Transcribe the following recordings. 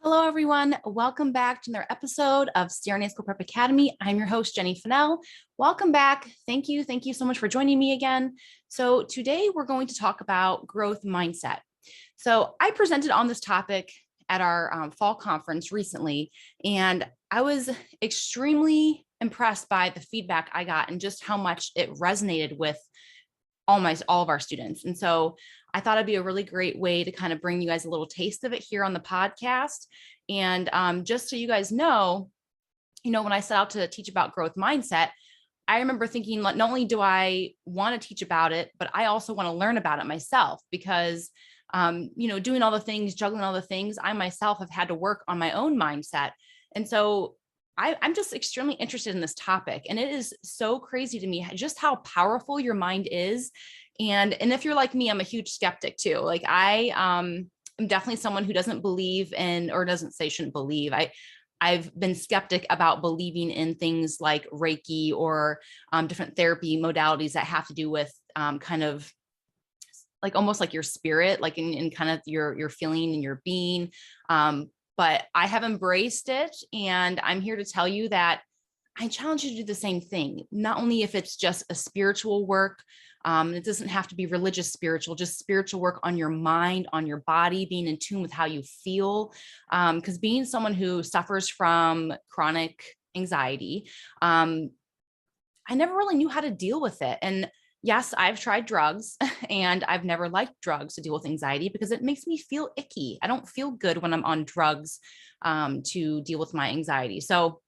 Hello, everyone. Welcome back to another episode of CRNA School Prep Academy. I'm your host, Jenny Fennell. Welcome back. Thank you. Thank you so much for joining me again. So today we're going to talk about growth mindset. So I presented on this topic at our fall conference recently, and I was extremely impressed by the feedback I got and just how much it resonated with all of our students. And so I thought it'd be a really great way to kind of bring you guys a little taste of it here on the podcast. And just so you guys know, when I set out to teach about growth mindset, I remember thinking, not only do I want to teach about it, but I also want to learn about it myself because, doing all the things, juggling all the things, I myself have had to work on my own mindset. And so I'm just extremely interested in this topic. And it is so crazy to me just how powerful your mind is. And if you're like me, I'm a huge skeptic too. Like I am definitely someone who doesn't believe in, or doesn't say shouldn't believe. I've been skeptic about believing in things like Reiki or different therapy modalities that have to do with kind of like almost like your spirit, like in kind of your feeling and your being. But I have embraced it, and I'm here to tell you that I challenge you to do the same thing. Not only if it's just a spiritual work, it doesn't have to be religious spiritual, just spiritual work on your mind, on your body, being in tune with how you feel. Because being someone who suffers from chronic anxiety, I never really knew how to deal with it. And yes, I've tried drugs and I've never liked drugs to deal with anxiety because it makes me feel icky. I don't feel good when I'm on drugs to deal with my anxiety. So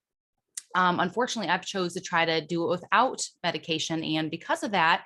unfortunately, I've chose to try to do it without medication. And because of that,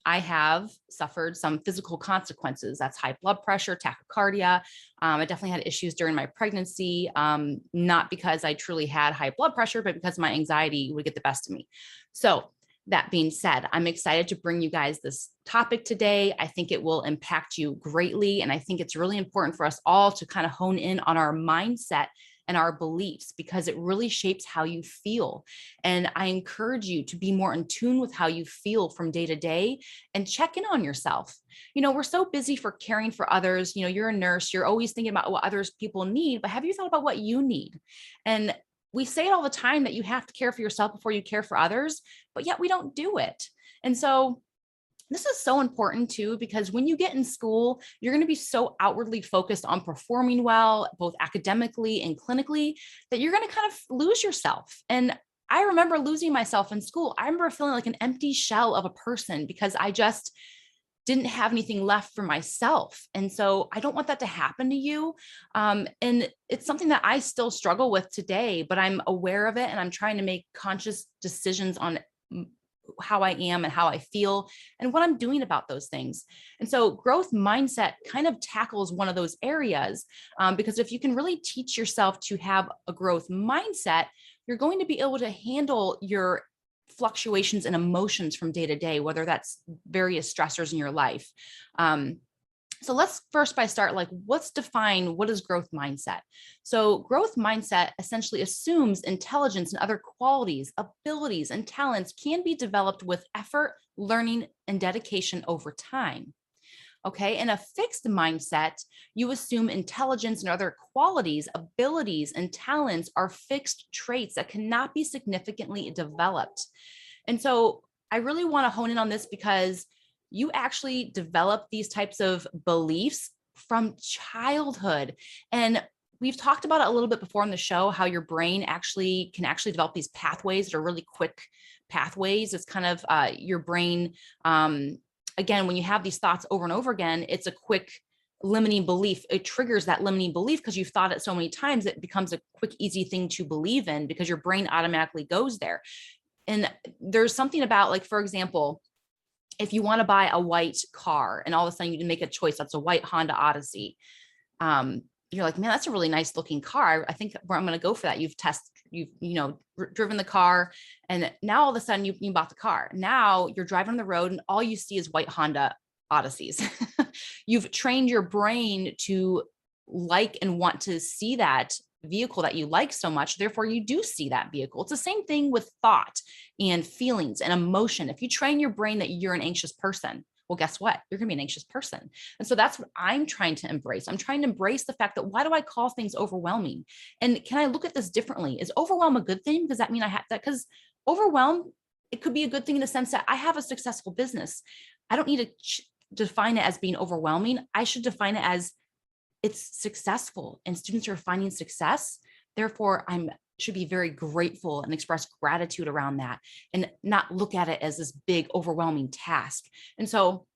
I have suffered some physical consequences. That's high blood pressure, tachycardia. I definitely had issues during my pregnancy, not because I truly had high blood pressure, but because my anxiety would get the best of me. So that being said, I'm excited to bring you guys this topic today. I think it will impact you greatly. And I think it's really important for us all to kind of hone in on our mindset and our beliefs because it really shapes how you feel. And I encourage you to be more in tune with how you feel from day to day and check in on yourself. We're so busy for caring for others. You're a nurse, you're always thinking about what others people need, but have you thought about what you need? And we say it all the time that you have to care for yourself before you care for others, but yet we don't do it. And so this is so important too, because when you get in school, you're going to be so outwardly focused on performing well, both academically and clinically, that you're going to kind of lose yourself. And I remember losing myself in school. I remember feeling like an empty shell of a person because I just didn't have anything left for myself. And so I don't want that to happen to you. And it's something that I still struggle with today, but I'm aware of it and I'm trying to make conscious decisions on how I am and how I feel and what I'm doing about those things. And so growth mindset kind of tackles one of those areas because if you can really teach yourself to have a growth mindset, you're going to be able to handle your fluctuations and emotions from day to day, whether that's various stressors in your life. So let's first let's define what is growth mindset. So growth mindset essentially assumes intelligence and other qualities, abilities, and talents can be developed with effort, learning, and dedication over time. Okay. In a fixed mindset, you assume intelligence and other qualities, abilities, and talents are fixed traits that cannot be significantly developed. And so I really want to hone in on this because you actually develop these types of beliefs from childhood. And we've talked about it a little bit before on the show, how your brain can develop these pathways that are really quick pathways. It's kind of your brain, again, when you have these thoughts over and over again, it's a quick limiting belief. It triggers that limiting belief because you've thought it so many times, it becomes a quick, easy thing to believe in because your brain automatically goes there. And there's something about, like, for example, if you want to buy a white car and all of a sudden you make a choice, that's a white Honda Odyssey. You're like, man, that's a really nice looking car. I think I'm going to go for that. You've driven the car and now all of a sudden you bought the car. Now you're driving on the road and all you see is white Honda Odysseys. You've trained your brain to like and want to see that vehicle that you like so much. Therefore, you do see that vehicle. It's the same thing with thought and feelings and emotion. If you train your brain that you're an anxious person, well, guess what? You're going to be an anxious person. And so that's what I'm trying to embrace. I'm trying to embrace the fact that why do I call things overwhelming? And can I look at this differently? Is overwhelm a good thing? Does that mean I have that? Because overwhelm, it could be a good thing in the sense that I have a successful business. I don't need to define it as being overwhelming. I should define it as it's successful and students are finding success. Therefore, should be very grateful and express gratitude around that and not look at it as this big overwhelming task. And so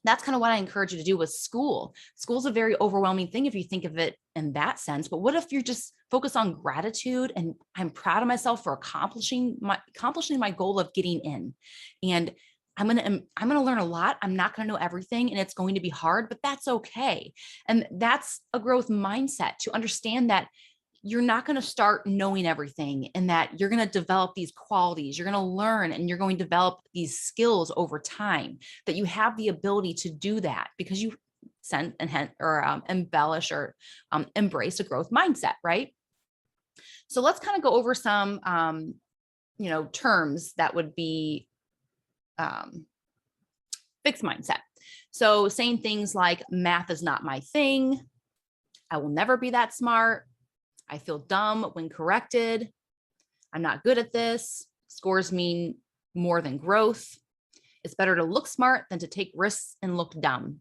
that's kind of what I encourage you to do with school. School's a very overwhelming thing if you think of it in that sense. But what if you're just focused on gratitude and I'm proud of myself for accomplishing my goal of getting in. And I'm going to learn a lot. I'm not going to know everything and it's going to be hard, but that's okay. And that's a growth mindset to understand that you're not going to start knowing everything and that you're going to develop these qualities. You're going to learn and you're going to develop these skills over time, that you have the ability to do that because you embellish or embrace a growth mindset, right? So let's kind of go over some, terms that would be fixed mindset. So saying things like math is not my thing. I will never be that smart. I feel dumb when corrected. I'm not good at this. Scores mean more than growth. It's better to look smart than to take risks and look dumb.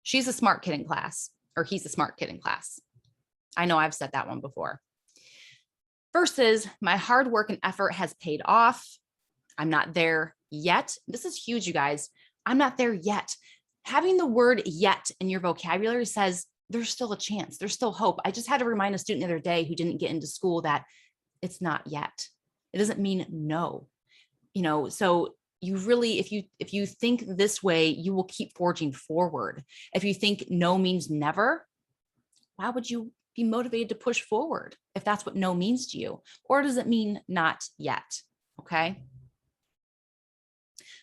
She's a smart kid in class, or he's a smart kid in class. I know I've said that one before. Versus my hard work and effort has paid off. I'm not there yet. This is huge, you guys. I'm not there yet. Having the word yet in your vocabulary says there's still a chance. There's still hope. I just had to remind a student the other day who didn't get into school that it's not yet. It doesn't mean no. So you really, if you think this way, you will keep forging forward. If you think no means never, why would you be motivated to push forward if that's what no means to you? Or does it mean not yet? Okay.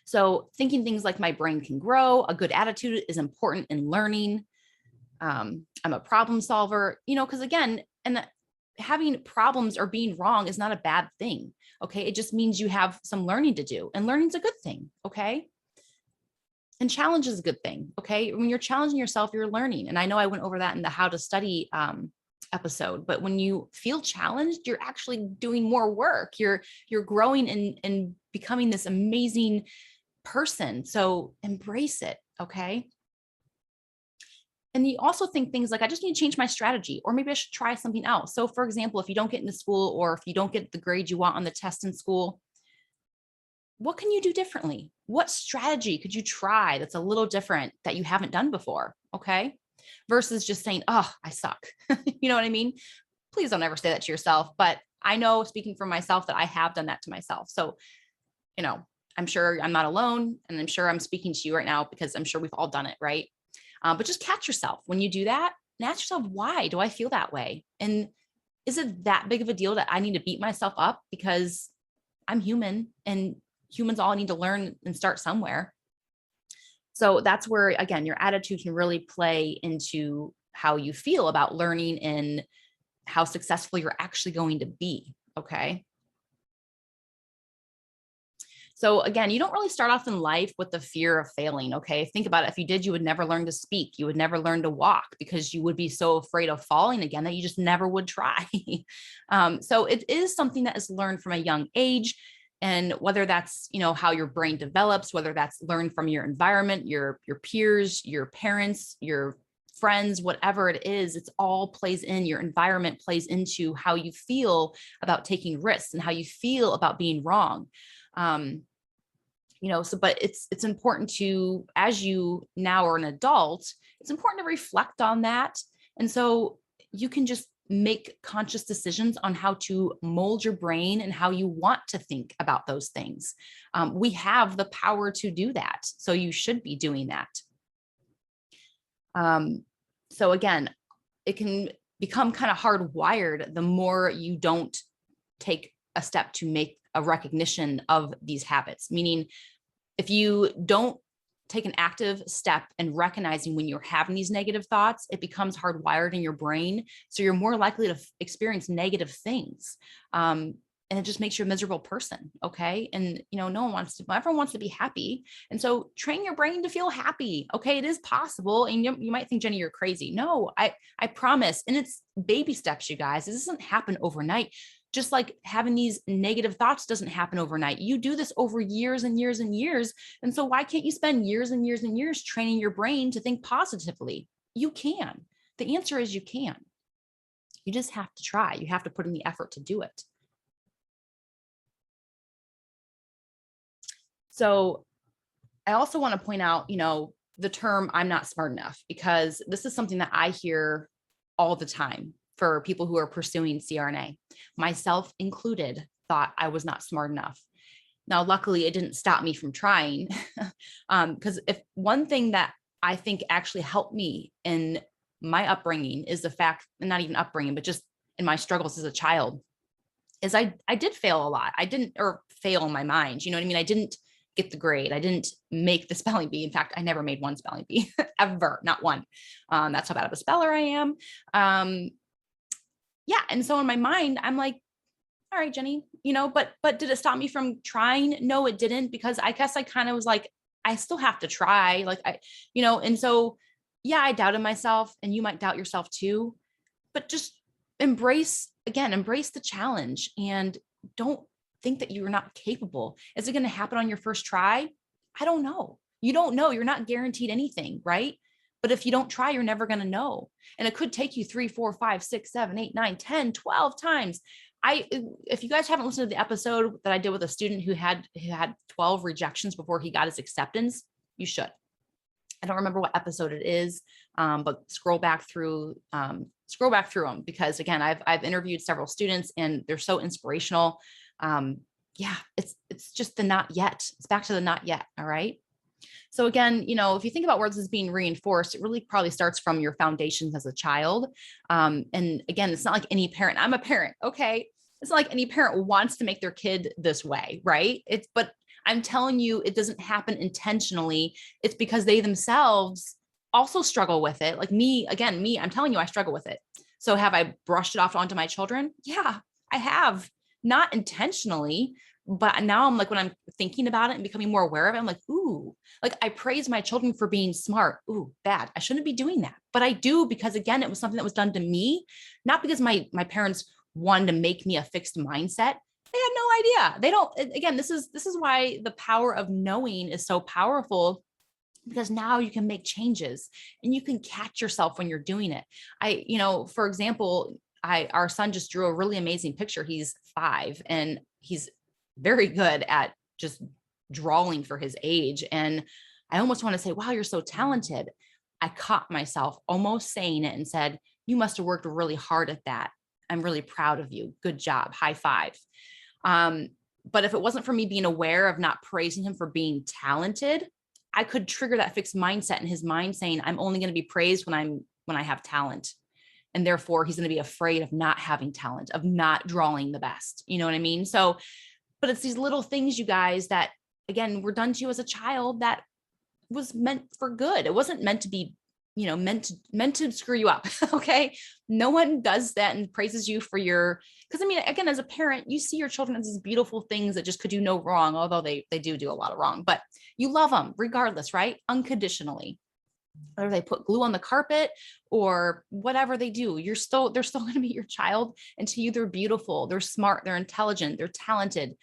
So thinking things like my brain can grow, a good attitude is important in learning. I'm a problem solver, because again, and having problems or being wrong is not a bad thing. Okay. It just means you have some learning to do, and learning's a good thing. Okay. And challenge is a good thing. Okay. When you're challenging yourself, you're learning. And I know I went over that in the how to study episode, but when you feel challenged, you're actually doing more work. You're growing and becoming this amazing person. So embrace it. Okay. And you also think things like, I just need to change my strategy, or maybe I should try something else. So for example, if you don't get into school, or if you don't get the grade you want on the test in school, what can you do differently? What strategy could you try that's a little different that you haven't done before? Okay. Versus just saying, oh, I suck. You know what I mean? Please don't ever say that to yourself. But I know, speaking for myself, that I have done that to myself. So, I'm sure I'm not alone, and I'm sure I'm speaking to you right now because I'm sure we've all done it. Right. But just catch yourself when you do that and ask yourself, why do I feel that way? And is it that big of a deal that I need to beat myself up because I'm human, and humans all need to learn and start somewhere? So that's where, again, your attitude can really play into how you feel about learning and how successful you're actually going to be. Okay. So again, you don't really start off in life with the fear of failing. Okay. Think about it. If you did, you would never learn to speak. You would never learn to walk because you would be so afraid of falling again that you just never would try. So it is something that is learned from a young age. And whether that's, how your brain develops, whether that's learned from your environment, your peers, your parents, your friends, whatever it is, it's all plays in. Your environment plays into how you feel about taking risks and how you feel about being wrong. But it's important to, as you now are an adult, it's important to reflect on that. And so you can just make conscious decisions on how to mold your brain and how you want to think about those things. We have the power to do that. So you should be doing that. So again, it can become kind of hardwired the more you don't take a step to make a recognition of these habits. Meaning, if you don't take an active step in recognizing when you're having these negative thoughts, it becomes hardwired in your brain. So you're more likely to experience negative things. and it just makes you a miserable person. Okay. And, no one wants to, everyone wants to be happy. And so train your brain to feel happy. Okay. It is possible. And you might think, Jenny, you're crazy. No, I promise. And it's baby steps, you guys. It doesn't happen overnight. Just like having these negative thoughts doesn't happen overnight. You do this over years and years and years. And so why can't you spend years and years and years training your brain to think positively? You can. The answer is you can. You just have to try. You have to put in the effort to do it. So I also want to point out, the term "I'm not smart enough," because this is something that I hear all the time for people who are pursuing CRNA, myself included, thought I was not smart enough. Now, luckily, it didn't stop me from trying. Because if one thing that I think actually helped me in my upbringing is the fact, and not even upbringing, but just in my struggles as a child, is I did fail a lot. I didn't, or fail in my mind. You know what I mean? I didn't get the grade. I didn't make the spelling bee. In fact, I never made one spelling bee ever, not one. That's how bad of a speller I am. Yeah. And so in my mind, I'm like, all right, Jenny, but did it stop me from trying? No, it didn't, because I guess I kind of was like, I still have to try. Like and so, yeah, I doubted myself, and you might doubt yourself too, but just embrace the challenge, and don't think that you're not capable. Is it going to happen on your first try? I don't know. You don't know. You're not guaranteed anything, right? But if you don't try, you're never going to know. And it could take you 3, 4, 5, 6, 7, 8, 9, 10, 12 times. If you guys haven't listened to the episode that I did with a student who had 12 rejections before he got his acceptance, you should. I don't remember what episode it is, but scroll back through them, because again, I've interviewed several students and they're so inspirational. Yeah, it's just the not yet. It's back to the not yet. All right. So again, if you think about words as being reinforced, it really probably starts from your foundations as a child. And again, it's not like any parent, I'm a parent. Okay. It's not like any parent wants to make their kid this way. Right. But I'm telling you, it doesn't happen intentionally. It's because they themselves also struggle with it. Like me, I'm telling you, I struggle with it. So have I brushed it off onto my children? Yeah, I have. Not intentionally, but now I'm like, when I'm thinking about it and becoming more aware of it, I'm like, ooh, like I praise my children for being smart. Ooh, bad. I shouldn't be doing that. But I do, because again, it was something that was done to me, not because my parents wanted to make me a fixed mindset. They had no idea. They don't, again, this is why the power of knowing is so powerful, because now you can make changes and you can catch yourself when you're doing it. For example, our son just drew a really amazing picture. He's 5 and he's very good at just drawing for his age. And I almost want to say, wow, you're so talented. I caught myself almost saying it and said, you must have worked really hard at that. I'm really proud of you. Good job. High five. But if it wasn't for me being aware of not praising him for being talented, I could trigger that fixed mindset in his mind saying, I'm only going to be praised when I have talent. And therefore he's going to be afraid of not having talent, of not drawing the best. You know what I mean? So, but it's these little things, you guys, that again, were done to you as a child that was meant for good. It wasn't meant to be, meant to screw you up. Okay. No one does that and praises you for because I mean, again, as a parent, you see your children as these beautiful things that just could do no wrong, although they do a lot of wrong, but you love them regardless, right? Unconditionally. Whether they put glue on the carpet or whatever they do, they're still going to be your child. And to you, they're beautiful, they're smart, they're intelligent, they're talented.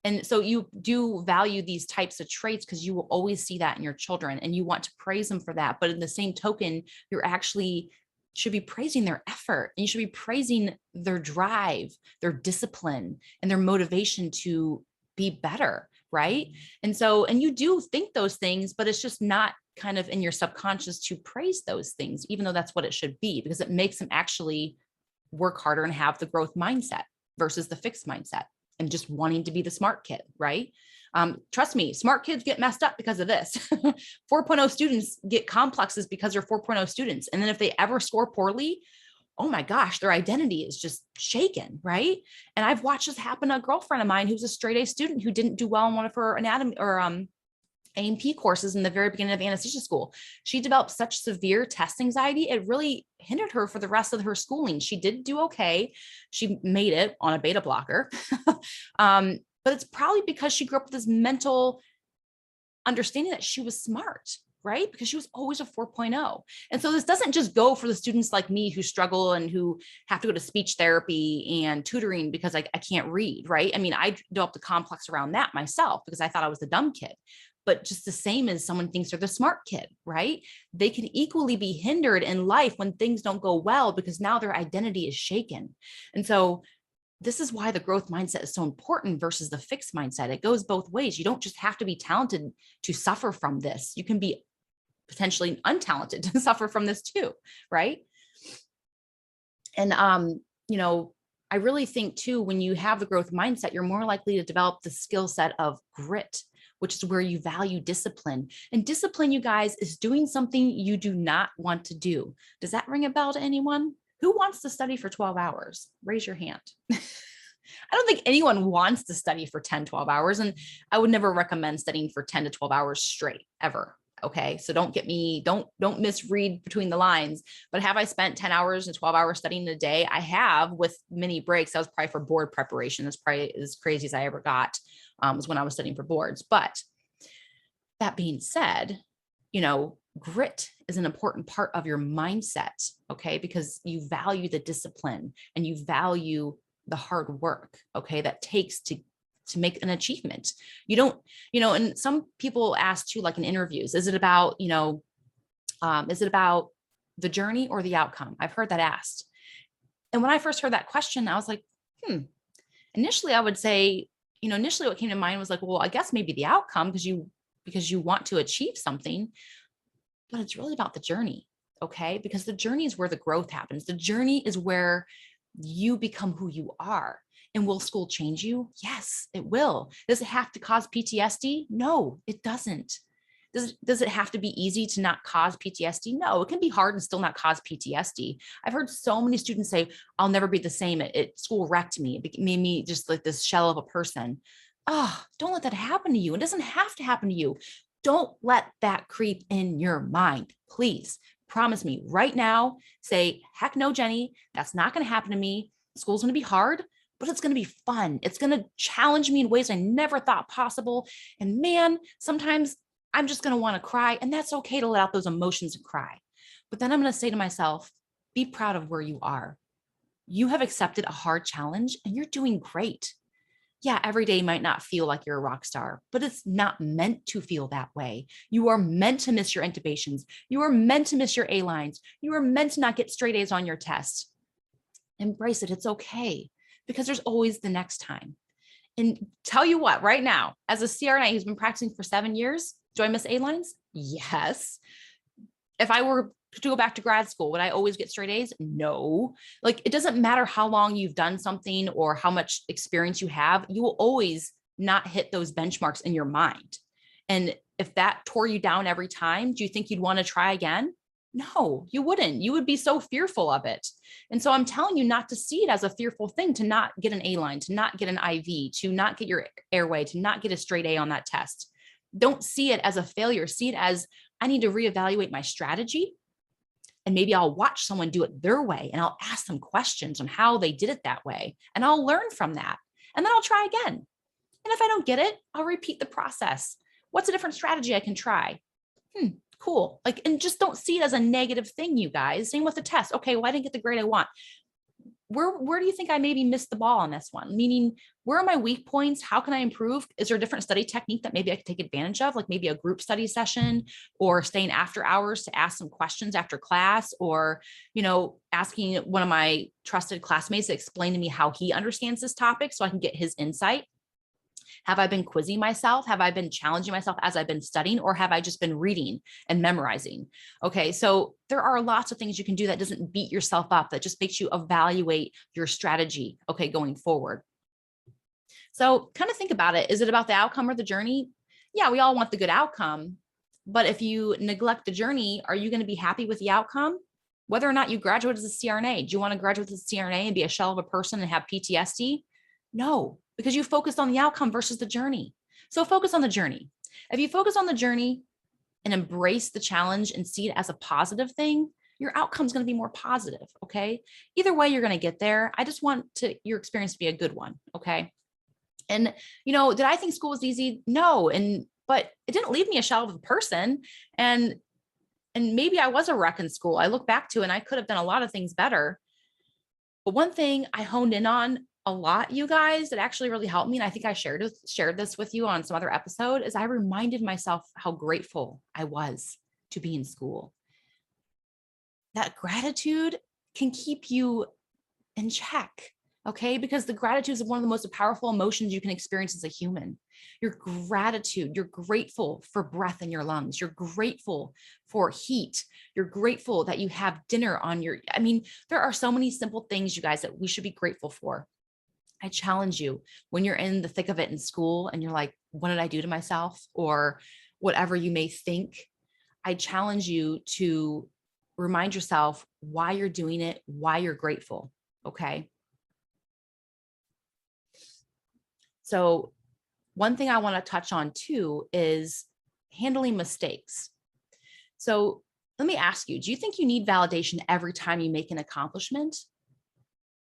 And so you do value these types of traits because you will always see that in your children and you want to praise them for that. But in the same token, you're actually should be praising their effort, and you should be praising their drive, their discipline, and their motivation to be better. Right. And so, and you do think those things, but it's just not kind of in your subconscious to praise those things, even though that's what it should be, because it makes them actually work harder and have the growth mindset versus the fixed mindset and just wanting to be the smart kid. Right. Trust me, smart kids get messed up because of this. 4.0 students get complexes because they're 4.0 students. And then if they ever score poorly, oh my gosh, their identity is just shaken, right? And I've watched this happen to a girlfriend of mine who's a straight A student who didn't do well in one of her anatomy or A&P courses in the very beginning of anesthesia school. She developed such severe test anxiety, it really hindered her for the rest of her schooling. She did do okay. She made it on a beta blocker. But it's probably because she grew up with this mental understanding that she was smart, right? Because she was always a 4.0. And so this doesn't just go for the students like me who struggle and who have to go to speech therapy and tutoring because I can't read, right? I mean, I developed a complex around that myself because I thought I was the dumb kid. But just the same as someone thinks they're the smart kid, right? They can equally be hindered in life when things don't go well because now their identity is shaken. And so this is why the growth mindset is so important versus the fixed mindset. It goes both ways. You don't just have to be talented to suffer from this. You can be potentially untalented to suffer from this too, right? And, I really think too, when you have the growth mindset, you're more likely to develop the skill set of grit, which is where you value discipline. And discipline, you guys, is doing something you do not want to do. Does that ring a bell to anyone? Who wants to study for 12 hours? Raise your hand. I don't think anyone wants to study for 10, 12 hours. And I would never recommend studying for 10 to 12 hours straight ever. Okay. So don't misread between the lines, but have I spent 10 hours and 12 hours studying a day? I have, with many breaks. That was probably for board preparation. That's probably as crazy as I ever got, was when I was studying for boards. But that being said, grit is an important part of your mindset, okay? Because you value the discipline and you value the hard work, okay, that takes to make an achievement. You don't, and some people ask too, like in interviews, is it about the journey or the outcome? I've heard that asked. And when I first heard that question, I was like, initially I would say, initially what came to mind was like, well, I guess maybe the outcome because you want to achieve something, but it's really about the journey. Okay. Because the journey is where the growth happens. The journey is where you become who you are. And will school change you? Yes, it will. Does it have to cause PTSD? No, it doesn't. Does it have to be easy to not cause PTSD? No, it can be hard and still not cause PTSD. I've heard so many students say, I'll never be the same. School wrecked me. It made me just like this shell of a person. Oh, don't let that happen to you. It doesn't have to happen to you. Don't let that creep in your mind. Please promise me right now, say, heck no, Jenny, that's not going to happen to me. School's going to be hard, but it's going to be fun. It's going to challenge me in ways I never thought possible. And man, sometimes I'm just going to want to cry, and that's okay to let out those emotions and cry. But then I'm going to say to myself, be proud of where you are. You have accepted a hard challenge and you're doing great. Yeah, every day might not feel like you're a rock star, but it's not meant to feel that way. You are meant to miss your intubations. You are meant to miss your A lines. You are meant to not get straight A's on your test. Embrace it. It's okay, because there's always the next time. And tell you what, right now, as a CRNA who's been practicing for 7 years, do I miss A lines? Yes. If I were to go back to grad school, would I always get straight A's? No. Like, it doesn't matter how long you've done something or how much experience you have, you will always not hit those benchmarks in your mind. And if that tore you down every time, do you think you'd want to try again? No, you wouldn't. You would be so fearful of it. And so I'm telling you not to see it as a fearful thing, to not get an A line, to not get an IV, to not get your airway, to not get a straight A on that test. Don't see it as a failure. See it as, I need to reevaluate my strategy. And maybe I'll watch someone do it their way and I'll ask them questions on how they did it that way. And I'll learn from that. And then I'll try again. And if I don't get it, I'll repeat the process. What's a different strategy I can try? Cool. Like, and just don't see it as a negative thing, you guys. Same with the test. Okay, well, I didn't get the grade I want. Where do you think I maybe missed the ball on this one? Meaning, where are my weak points? How can I improve? Is there a different study technique that maybe I could take advantage of? Like maybe a group study session, or staying after hours to ask some questions after class, or, asking one of my trusted classmates to explain to me how he understands this topic so I can get his insight. Have I been quizzing myself? Have I been challenging myself as I've been studying, or have I just been reading and memorizing? Okay, so there are lots of things you can do that doesn't beat yourself up, that just makes you evaluate your strategy, okay, going forward. So kind of think about it. Is it about the outcome or the journey? Yeah, we all want the good outcome, but if you neglect the journey, are you going to be happy with the outcome? Whether or not you graduate as a CRNA, do you want to graduate as a CRNA and be a shell of a person and have PTSD? No, because you focused on the outcome versus the journey. So focus on the journey. If you focus on the journey and embrace the challenge and see it as a positive thing, your outcome is going to be more positive. Okay. Either way, you're going to get there. I just want your experience to be a good one. Okay. And, did I think school was easy? No. But it didn't leave me a shell of a person. And maybe I was a wreck in school. I look back to, and I could have done a lot of things better. But one thing I honed in on a lot, you guys, that actually really helped me, and I think I shared this with you on some other episode, is I reminded myself how grateful I was to be in school. That gratitude can keep you in check, okay? Because the gratitude is one of the most powerful emotions you can experience as a human. Your gratitude, you're grateful for breath in your lungs. You're grateful for heat. You're grateful that you have dinner on there are so many simple things, you guys, that we should be grateful for. I challenge you, when you're in the thick of it in school and you're like, what did I do to myself? Or whatever you may think, I challenge you to remind yourself why you're doing it, why you're grateful. Okay. So one thing I want to touch on too is handling mistakes. So let me ask you, do you think you need validation every time you make an accomplishment?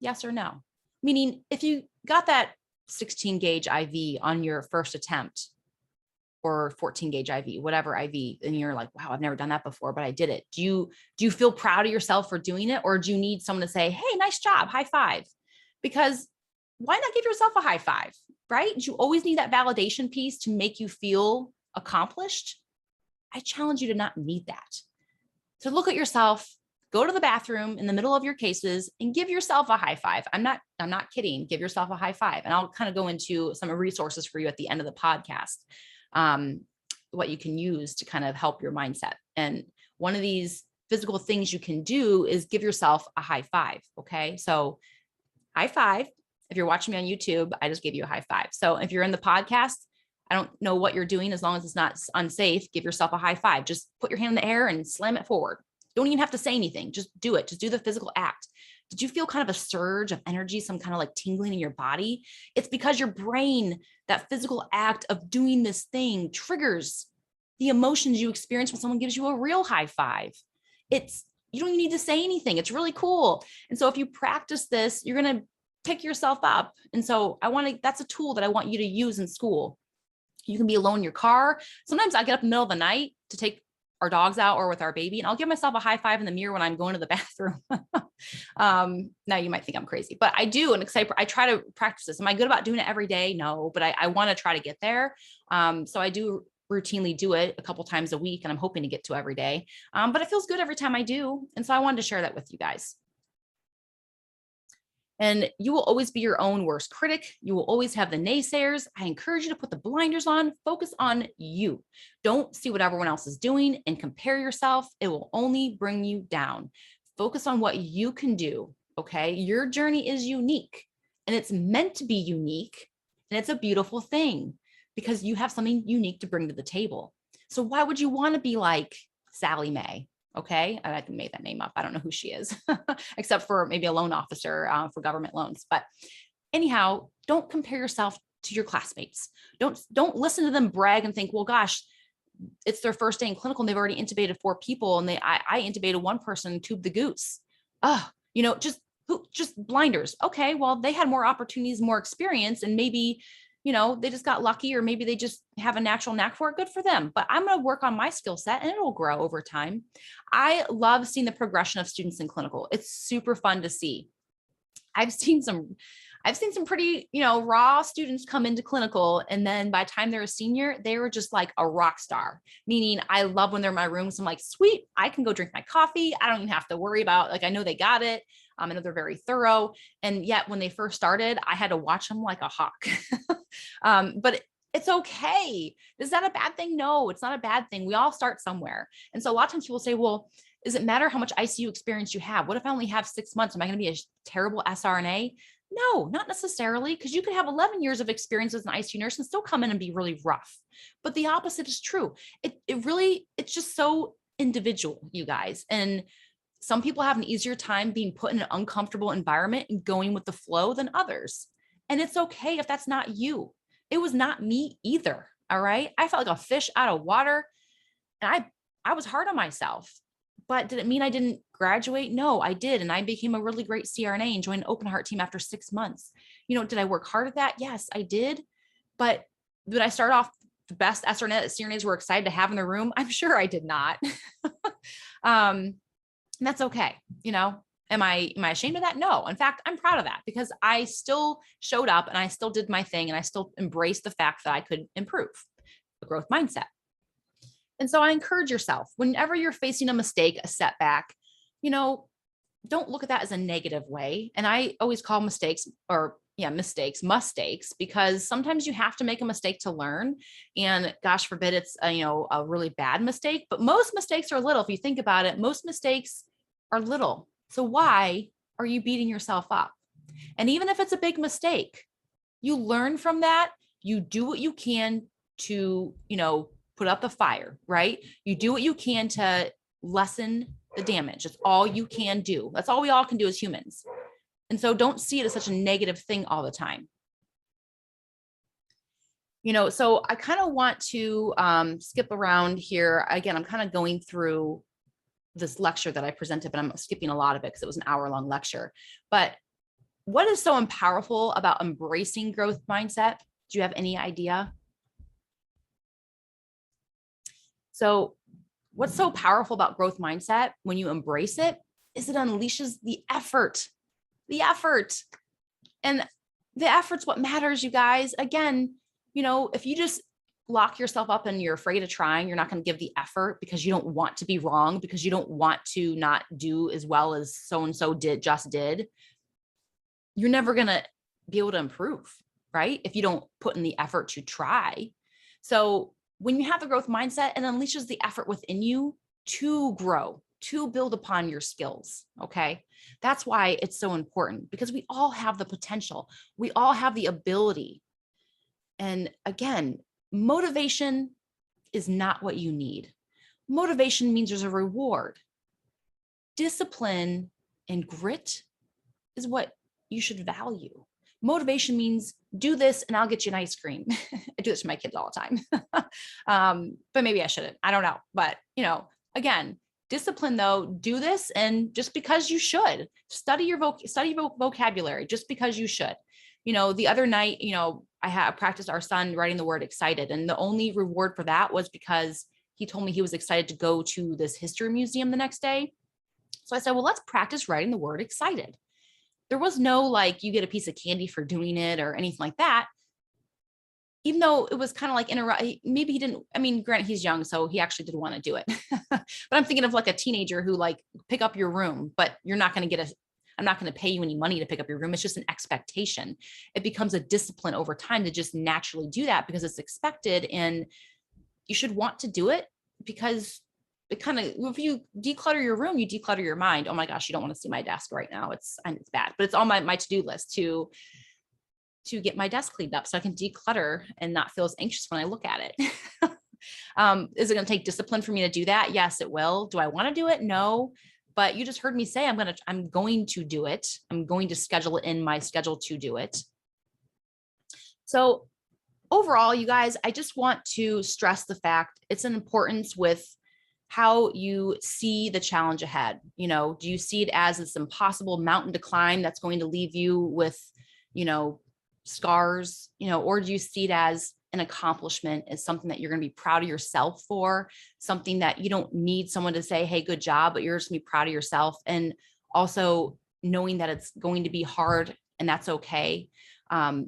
Yes or no? Meaning, if you got that 16 gauge IV on your first attempt, or 14 gauge IV, whatever IV, and you're like, wow, I've never done that before, but I did it. Do you feel proud of yourself for doing it? Or do you need someone to say, hey, nice job, high five? Because why not give yourself a high five, right? Do you always need that validation piece to make you feel accomplished? I challenge you to not need that. So look at yourself, go to the bathroom in the middle of your cases and give yourself a high five. I'm not kidding. Give yourself a high five. And I'll kind of go into some resources for you at the end of the podcast, what you can use to kind of help your mindset. And one of these physical things you can do is give yourself a high five. Okay. So high five. If you're watching me on YouTube, I just gave you a high five. So if you're in the podcast, I don't know what you're doing. As long as it's not unsafe, give yourself a high five. Just put your hand in the air and slam it forward. Don't even have to say anything. Just do it. Just do the physical act. Did you feel kind of a surge of energy, some kind of like tingling in your body? It's because your brain, that physical act of doing this thing, triggers the emotions you experience when someone gives you a real high five. You don't even need to say anything. It's really cool. And so if you practice this, you're going to pick yourself up. And so that's a tool that I want you to use in school. You can be alone in your car. Sometimes I get up in the middle of the night to take our dogs out or with our baby, and I'll give myself a high five in the mirror when I'm going to the bathroom. Now you might think I'm crazy, but I do. And I try to practice this. Am I good about doing it every day? No, but I want to try to get there. So I do routinely do it a couple times a week, and I'm hoping to get to every day. But it feels good every time I do. And so I wanted to share that with you guys. And you will always be your own worst critic. You will always have the naysayers. I encourage you to put the blinders on, focus on you. Don't see what everyone else is doing and compare yourself. It will only bring you down. Focus on what you can do, okay? Your journey is unique, and it's meant to be unique, and it's a beautiful thing because you have something unique to bring to the table. So why would you want to be like Sally Mae? Okay. I can make that name up. I don't know who she is, except for maybe a loan officer for government loans. But anyhow, don't compare yourself to your classmates. Don't listen to them brag and think, well, gosh, it's their first day in clinical and they've already intubated 4 people. And I intubated 1 person and tubed the goose. Just blinders. Okay. Well, they had more opportunities, more experience, and maybe, they just got lucky, or maybe they just have a natural knack for it. Good for them. But I'm going to work on my skill set and it will grow over time. I love seeing the progression of students in clinical. It's super fun to see. I've seen some pretty, raw students come into clinical. And then by the time they're a senior, they were just like a rock star. Meaning I love when they're in my room. So I'm like, sweet, I can go drink my coffee. I don't even have to worry about, I know they got it. I know they're very thorough. And yet when they first started, I had to watch them like a hawk. But it's okay. Is that a bad thing? No, it's not a bad thing. We all start somewhere. And so a lot of times people say, well, does it matter how much ICU experience you have? What if I only have 6 months? Am I going to be a terrible SRNA? No, not necessarily, because you could have 11 years of experience as an ICU nurse and still come in and be really rough. But the opposite is true. It's just so individual, you guys. And some people have an easier time being put in an uncomfortable environment and going with the flow than others. And it's okay if that's not you. It was not me either. All right. I felt like a fish out of water. And I was hard on myself. But did it mean I didn't graduate? No, I did. And I became a really great CRNA and joined an open heart team after 6 months. Did I work hard at that? Yes, I did. But did I start off the best CRNAs were excited to have in the room? I'm sure I did not. That's okay. Am I ashamed of that? No. In fact, I'm proud of that because I still showed up and I still did my thing and I still embraced the fact that I could improve the growth mindset. And so I encourage yourself, whenever you're facing a mistake, a setback, don't look at that as a negative way. And I always call mistakes because sometimes you have to make a mistake to learn. And gosh forbid it's a really bad mistake, but most mistakes are little. If you think about it, most mistakes are little. So why are you beating yourself up? And even if it's a big mistake, you learn from that. You do what you can to, put up the fire, right? You do what you can to lessen the damage. That's all you can do. That's all we all can do as humans. And so don't see it as such a negative thing all the time. So I kind of want to skip around here. Again, I'm kind of going through this lecture that I presented, but I'm skipping a lot of it because it was an hour-long lecture. But what is so powerful about embracing growth mindset? Do you have any idea? So what's so powerful about growth mindset when you embrace it is it unleashes the effort. And the effort's what matters, you guys. Again, if you just lock yourself up and you're afraid of trying, you're not going to give the effort because you don't want to be wrong, because you don't want to not do as well as so-and-so did. You're never going to be able to improve, right? If you don't put in the effort to try. So when you have the growth mindset, it unleashes the effort within you to grow, to build upon your skills. Okay. That's why it's so important, because we all have the potential. We all have the ability. And again, motivation is not what you need. Motivation means there's a reward. Discipline and grit is what you should value. Motivation means do this and I'll get you an ice cream. I do this to my kids all the time. But maybe I shouldn't. I don't know. But, again, discipline though, do this. And just because you should study your vocabulary, just because you should. The other night, I practiced our son writing the word excited. And the only reward for that was because he told me he was excited to go to this history museum the next day. So I said, well, let's practice writing the word excited. There was no you get a piece of candy for doing it or anything like that. Even though it was kind of like maybe he didn't, granted he's young, so he actually did want to do it. But I'm thinking of a teenager who pick up your room, but you're not going to I'm not going to pay you any money to pick up your room. It's just an expectation. It becomes a discipline over time to just naturally do that because it's expected, and you should want to do it because if you declutter your room, you declutter your mind. Oh my gosh, you don't want to see my desk right now. It's bad, but it's on my to-do list to get my desk cleaned up so I can declutter and not feel as anxious when I look at it. Is it going to take discipline for me to do that? Yes, it will. Do I want to do it? No, but you just heard me say I'm going to do it. I'm going to schedule it in my schedule to do it. So overall, you guys, I just want to stress the fact it's an importance with how you see the challenge ahead. Do you see it as this impossible mountain to climb that's going to leave you with, scars, or do you see it as an accomplishment, as something that you're going to be proud of yourself for, something that you don't need someone to say, hey, good job, but you're just going to be proud of yourself. And also knowing that it's going to be hard and that's okay. That's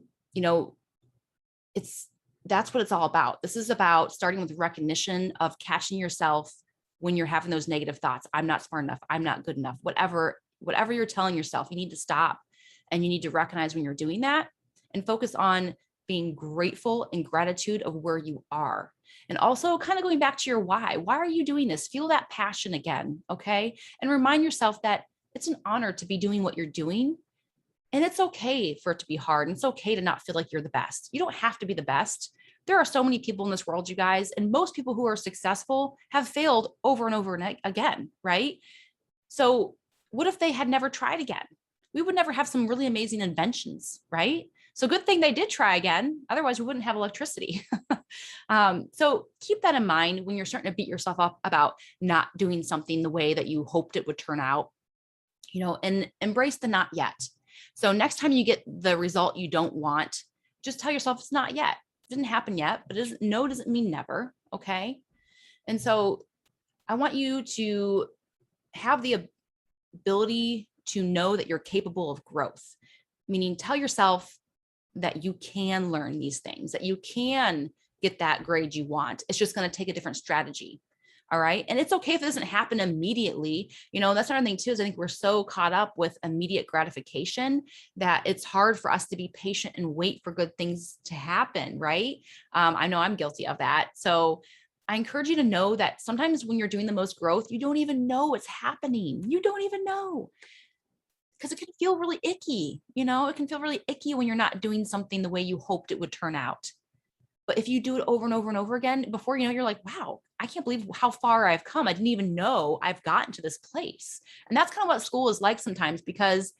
what it's all about. This is about starting with recognition of catching yourself when you're having those negative thoughts. I'm not smart enough. I'm not good enough. Whatever you're telling yourself, you need to stop, and you need to recognize when you're doing that and focus on being grateful and gratitude of where you are. And also kind of going back to your why. Why are you doing this? Feel that passion again. Okay. And remind yourself that it's an honor to be doing what you're doing. And it's okay for it to be hard. And it's okay to not feel like you're the best. You don't have to be the best. There are so many people in this world, you guys, and most people who are successful have failed over and over and again, right? So what if they had never tried again? We would never have some really amazing inventions, right? So good thing they did try again. Otherwise, we wouldn't have electricity. So keep that in mind when you're starting to beat yourself up about not doing something the way that you hoped it would turn out, and embrace the not yet. So next time you get the result you don't want, just tell yourself it's not yet. It didn't happen yet, but doesn't mean never. Okay. And so I want you to have the ability to know that you're capable of growth, meaning tell yourself that you can learn these things, that you can get that grade you want. It's just going to take a different strategy. All right. And it's okay if it doesn't happen immediately. That's another thing too, is I think we're so caught up with immediate gratification that it's hard for us to be patient and wait for good things to happen. Right. I know I'm guilty of that. So I encourage you to know that sometimes when you're doing the most growth, you don't even know what's happening. You don't even know, because it can feel really icky. It can feel really icky when you're not doing something the way you hoped it would turn out. But if you do it over and over and over again, before you know, you're like, wow, I can't believe how far I've come. I didn't even know I've gotten to this place. And that's kind of what school is like sometimes, because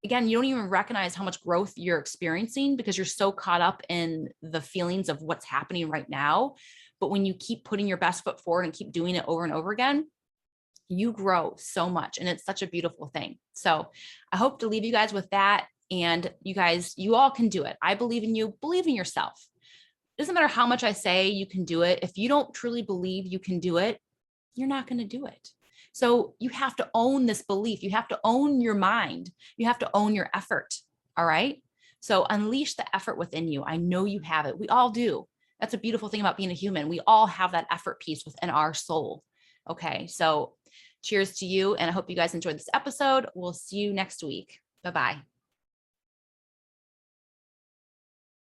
again, you don't even recognize how much growth you're experiencing because you're so caught up in the feelings of what's happening right now. But when you keep putting your best foot forward and keep doing it over and over again, you grow so much. And it's such a beautiful thing. So I hope to leave you guys with that. And you guys, you all can do it. I believe in you. Believe in yourself. It doesn't matter how much I say you can do it. If you don't truly believe you can do it, you're not going to do it. So you have to own this belief. You have to own your mind. You have to own your effort. All right. So unleash the effort within you. I know you have it. We all do. That's a beautiful thing about being a human. We all have that effort piece within our soul. Okay. So cheers to you. And I hope you guys enjoyed this episode. We'll see you next week. Bye-bye.